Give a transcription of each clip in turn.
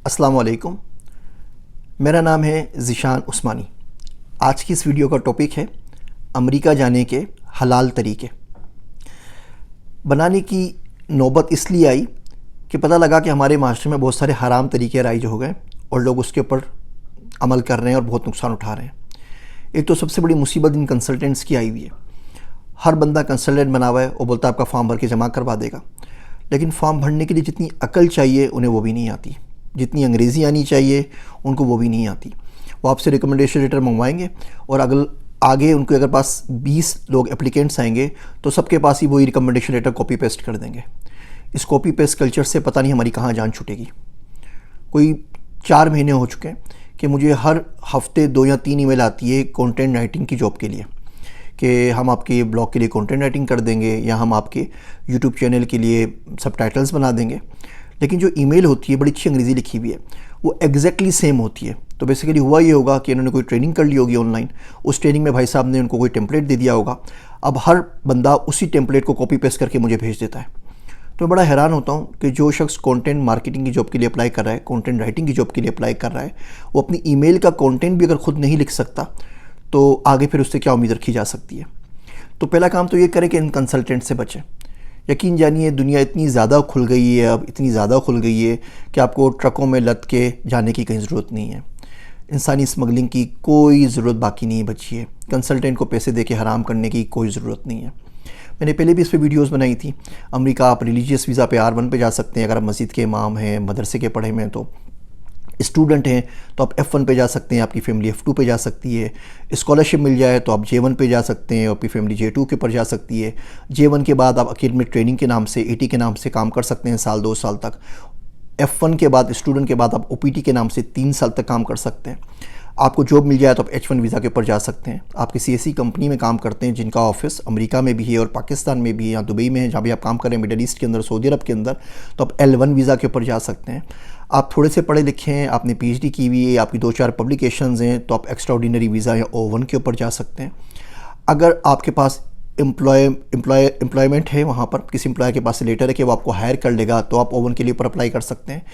अस्सलाम वालेकुम। मेरा नाम है ज़ीशान उस्मानी। आज की इस वीडियो का टॉपिक है अमेरिका जाने के हलाल तरीके। बनाने की नौबत इसलिए आई कि पता लगा कि हमारे माशरे में बहुत सारे हराम तरीके राइज हो गए और लोग उसके ऊपर अमल कर रहे हैं और बहुत नुकसान उठा रहे हैं। एक तो सबसे बड़ी मुसीबत इन कंसल्टेंट्स की आई हुई है। हर बंदा कंसल्टेंट बना हुआ है और बोलता है आपका फॉर्म भर के जमा करवा देगा, लेकिन फॉर्म भरने के लिए जितनी अकल चाहिए उन्हें वो भी नहीं आती, जितनी अंग्रेज़ी आनी चाहिए उनको वो भी नहीं आती। वो आपसे रिकमेंडेशन लेटर मंगवाएंगे और अगर आगे उनके अगर पास 20 लोग एप्लीकेंट्स आएंगे तो सबके पास ही वही रिकमेंडेशन लेटर कॉपी पेस्ट कर देंगे। इस कॉपी पेस्ट कल्चर से पता नहीं हमारी कहाँ जान छूटेगी। कोई 4 महीने हो चुके हैं कि मुझे हर हफ्ते 2 या 3 ईमेल आती है कंटेंट राइटिंग की जॉब के लिए कि हम आपके ब्लॉग के लिए कंटेंट राइटिंग कर देंगे या हम आपके यूट्यूब चैनल के लिए सबटाइटल्स बना देंगे। लेकिन जो ईमेल होती है बड़ी अच्छी अंग्रेज़ी लिखी हुई है, वो एग्जैक्टली सेम होती है। तो बेसिकली हुआ ये होगा कि इन्होंने कोई ट्रेनिंग कर ली होगी ऑनलाइन, उस ट्रेनिंग में भाई साहब ने उनको कोई टेम्पलेट दे दिया होगा। अब हर बंदा उसी टेम्पलेट को कॉपी पेस्ट करके मुझे भेज देता है। तो मैं बड़ा हैरान होता हूँ कि जो शख्स कंटेंट मार्केटिंग की जॉब के लिए अप्लाई कर रहा है, कंटेंट राइटिंग की जॉब के लिए अप्लाई कर रहा है, वो अपनी ईमेल का कंटेंट भी अगर खुद नहीं लिख सकता तो आगे फिर उससे क्या उम्मीद रखी जा सकती है। तो पहला काम तो ये करें कि इन कंसल्टेंट से बचें। यकीन जानिए दुनिया इतनी ज़्यादा खुल गई है, अब इतनी ज़्यादा खुल गई है कि आपको ट्रकों में लद के जाने की कहीं ज़रूरत नहीं है। इंसानी स्मगलिंग की कोई ज़रूरत बाकी नहीं बची है। कंसल्टेंट को पैसे दे के हराम करने की कोई ज़रूरत नहीं है। मैंने पहले भी इस पर वीडियोस बनाई थी। अमेरिका आप रिलीजियस वीज़ा पे R1 पे जा सकते हैं अगर आप मस्जिद के इमाम हैं, मदरसे के पढ़े में। तो स्टूडेंट हैं तो आप F1 पे जा सकते हैं, आपकी फैमिली F2 पे जा सकती है। स्कॉलरशिप मिल जाए तो आप J1 पे जा सकते हैं, आपकी फैमिली J2 के ऊपर जा सकती है। J1 के बाद आप अकेडमिक ट्रेनिंग के नाम से, AT के नाम से काम कर सकते हैं साल 2 साल तक। F1 के बाद स्टूडेंट के बाद आप OPT के नाम से 3 साल तक काम कर सकते हैं। आपको जॉब मिल जाए तो आप H1 वीज़ा के ऊपर जा सकते हैं। आप किसी ऐसी कंपनी में काम करते हैं जिनका ऑफिस अमेरिका में भी है और पाकिस्तान में भी है या दुबई में है, जहाँ भी आप काम करें मिडल ईस्ट के अंदर, सऊदी अरब के अंदर, तो आप L1 वीज़ा के ऊपर जा सकते हैं। आप थोड़े से पढ़े लिखे हैं, आपने PhD की हुई है, आपकी 2-4 पब्लिकेशंस हैं, तो आप एक्स्ट्रा ऑर्डिनरी वीज़ा या O1 के ऊपर जा सकते हैं। अगर आपके पास एम्प्लॉयमेंट है, वहाँ पर किसी एम्प्लॉयर के पास से लेटर है कि वो आपको हायर कर लेगा, तो आप O1 के लिए ऊपर अप्लाई कर सकते हैं।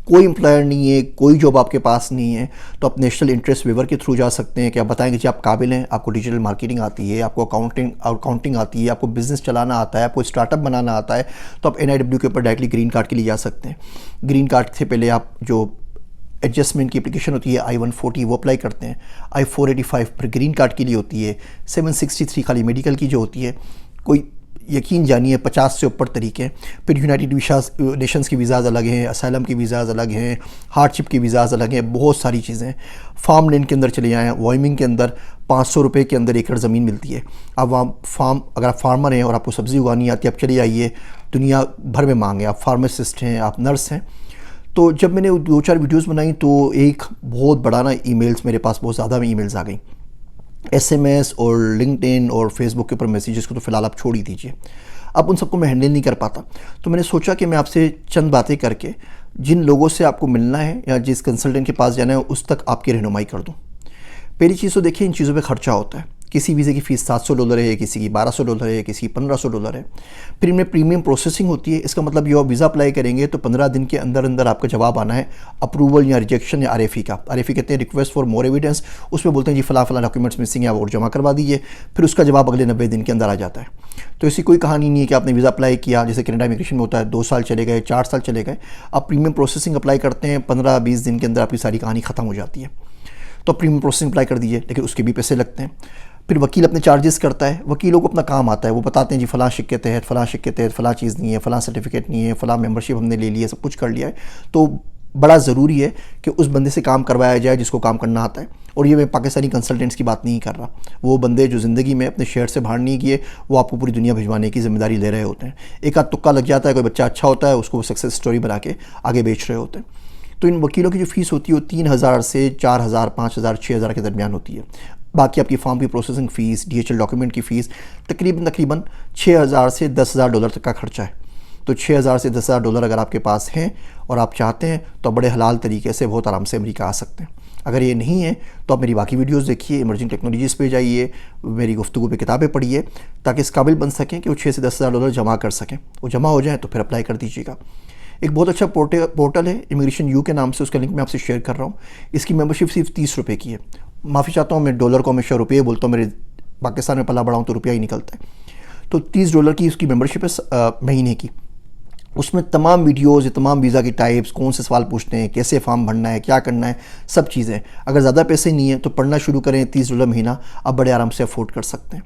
कोई एम्प्लॉयर नहीं है, कोई जॉब आपके पास नहीं है, तो आप नेशनल इंटरेस्ट वेवर के थ्रू जा सकते हैं कि आप बताएंगे जी आप काबिल हैं, आपको डिजिटल मार्केटिंग आती है, आपको अकाउंटिंग आती है, आपको बिज़नेस चलाना आता है, आपको स्टार्टअप बनाना आता है, तो आप NIW के ऊपर डायरेक्टली ग्रीन कार्ड के लिए जा सकते हैं। ग्रीन कार्ड से पहले आप जो एडजस्टमेंट की एप्लीकेशन होती है I-140 वो अप्लाई करते हैं। I-485 पर ग्रीन कार्ड के लिए होती है। 763 खाली मेडिकल की जो होती है। कोई यकीन जानिए 50 से ऊपर तरीके हैं। फिर यूनाइटेड नेशंस की वीज़ाज़ अलग हैं, असाइलम की वीज़ाज़ अलग हैं, हार्डशिप की वीज़ाज़ अलग हैं, बहुत सारी चीज़ें। फार्म लैंड के अंदर चले जाएँ, वायमिंग के अंदर 500 रुपये के अंदर एकड़ ज़मीन मिलती है। अब वहाँ अगर आप फार्मर हैं और आपको सब्ज़ी उगानी आती है, आप चले आइए, दुनिया भर में मांग है। आप फार्मासिस्ट हैं, आप नर्स हैं। तो जब मैंने 2-4 वीडियोस बनाई तो एक बहुत बड़ा ना ईमेल्स, मेरे पास बहुत ज़्यादा ईमेल्स आ गई। SMS और लिंक्डइन और फेसबुक के ऊपर मैसेजेस को तो फ़िलहाल आप छोड़ ही दीजिए, अब उन सबको मैं हैंडल नहीं कर पाता। तो मैंने सोचा कि मैं आपसे चंद बातें करके जिन लोगों से आपको मिलना है या जिस कंसल्टेंट के पास जाना है उस तक आपकी रहनुमाई कर दूँ। पहली चीज़ तो देखिए, इन चीज़ों पे खर्चा होता है। किसी वीज़े की फ़ीस $700 है, किसी की $1200 है, किसी की $1500 है। फिर इनमें प्रीमियम प्रोसेसिंग होती है। इसका मतलब ये, आप वीज़ा अप्लाई करेंगे तो 15 दिन के अंदर अंदर आपका जवाब आना है अप्रूवल या रिजेक्शन या RFE का। RFE कहते हैं रिक्वेस्ट फॉर मोर एविडेंस। उसमें बोलते हैं जी फला डॉक्यूमेंट्स मिसिंग है, आप और जमा करवा दीजिए। फिर उसका जवाब अगले 90 दिन के अंदर आ जाता है। तो ऐसी कोई कहानी नहीं है कि आपने वीज़ा अप्लाई किया, जैसे कनाडा इमिग्रेशन में होता है 2 साल चले गए, 4 साल चले गए। आप प्रीमियम प्रोसेसिंग अप्लाई करते हैं, 15-20 दिन के अंदर आपकी सारी कहानी ख़त्म हो जाती है। तो प्रीमियम प्रोसेसिंग अप्लाई कर दीजिए, लेकिन उसके भी पैसे लगते हैं। फिर वकील अपने चार्जेस करता है। वकीलों को अपना काम आता है, वो बताते हैं जी फ़लाँ शिक के तहत फ़लाँ चीज़ नहीं है, फ़लाँ सर्टिफिकेट नहीं है, फ़लाँ मेंबरशिप हमने ले ली है, सब कुछ कर लिया है। तो बड़ा ज़रूरी है कि उस बंदे से काम करवाया जाए जिसको काम करना आता है। और ये मैं पाकिस्तानी कंसल्टेंट्स की बात नहीं कर रहा, वो बंदे जो ज़िंदगी में अपने शहर से बाहर नहीं किए, वो आपको पूरी दुनिया भिजवाने की ज़िम्मेदारी ले रहे होते हैं। एक आध तुक्का लग जाता है, कोई बच्चा अच्छा होता है, उसको सक्सेस स्टोरी बना के आगे बेच रहे होते हैं। तो इन वकीलों की जो फ़ीस होती है वो 3000 से 4000, 5000, 6000 के दरमियान होती है। बाकी आपकी फॉर्म की प्रोसेसिंग फ़ीस, DHL डॉक्यूमेंट की फ़ीस तकरीबन $6000 से $10,000 तक का खर्चा है। तो $6000 से $10,000 अगर आपके पास हैं और आप चाहते हैं तो बड़े हलाल तरीके से बहुत आराम से अमेरिका आ सकते हैं। अगर ये नहीं है तो आप मेरी बाकी वीडियोस देखिए, इमर्जिंग टेक्नोलॉजीज़ पे जाइए, मेरी गुफ्तगू पे किताबें पढ़िए, ताकि इस काबिल बन सकें कि वो $6,000 से $10,000 जमा कर सकें। वो जमा हो जाए तो फिर अप्लाई कर दीजिएगा। एक बहुत अच्छा पोर्टल है इमिग्रेशन यू के नाम से, उसका लिंक मैं आपसे शेयर कर रहा हूँ। इसकी मेंबरशिप सिर्फ 30 रुपये की है। माफ़ी चाहता हूँ, मैं डॉलर को हमेशा रुपये बोलता हूँ, मेरे पाकिस्तान में पला बड़ा हूँ तो रुपया ही निकलता है। तो $30 की उसकी मेंबरशिप है महीने की। उसमें तमाम वीडियोज़, तमाम वीज़ा की टाइप्स, कौन से सवाल पूछते हैं, कैसे फॉर्म भरना है, क्या करना है, सब चीज़ें। अगर ज़्यादा पैसे नहीं है तो पढ़ना शुरू करें, $30 महीना आप बड़े आराम से अफोर्ड कर सकते हैं।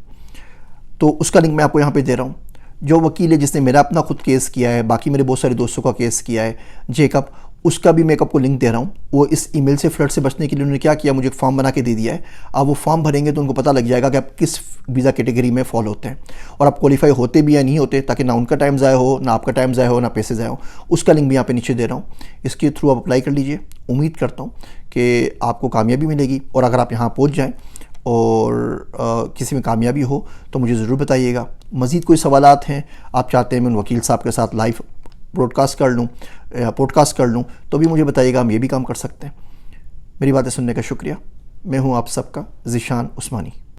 तो उसका लिंक मैं आपको यहाँ पे दे रहा हूँ। जो वकील है जिसने मेरा अपना खुद केस किया है, बाकी मेरे बहुत सारे दोस्तों का केस किया है, जेकब, उसका भी मैं आपको लिंक दे रहा हूँ। वो इस ईमेल से फ्लड से बचने के लिए उन्होंने क्या किया, मुझे एक फॉर्म बना के दे दिया है। आप वो फॉर्म भरेंगे तो उनको पता लग जाएगा कि आप किस वीज़ा कैटेगरी में फॉल होते हैं और आप क्वालिफाई होते भी या नहीं होते, ताकि ना उनका टाइम ज़ाया हो, ना आपका टाइम ज़ाया हो, ना पैसे ज़ाया हो। उसका लिंक भी यहाँ पे नीचे दे रहा हूँ, इसके थ्रू आप अप्लाई कर लीजिए। उम्मीद करता हूँ कि आपको कामयाबी मिलेगी, और अगर आप यहाँ पहुँच जाएँ और किसी में कामयाबी हो तो मुझे ज़रूर बताइएगा। मज़ीद कोई सवालात हैं, आप चाहते हैं मैं उन वकील साहब के साथ लाइव ब्रॉडकास्ट कर लूँ या पॉडकास्ट कर लूँ, तो भी मुझे बताइएगा, हम ये भी काम कर सकते हैं। मेरी बातें सुनने का शुक्रिया। मैं हूँ आप सबका ज़ीशान उस्मानी।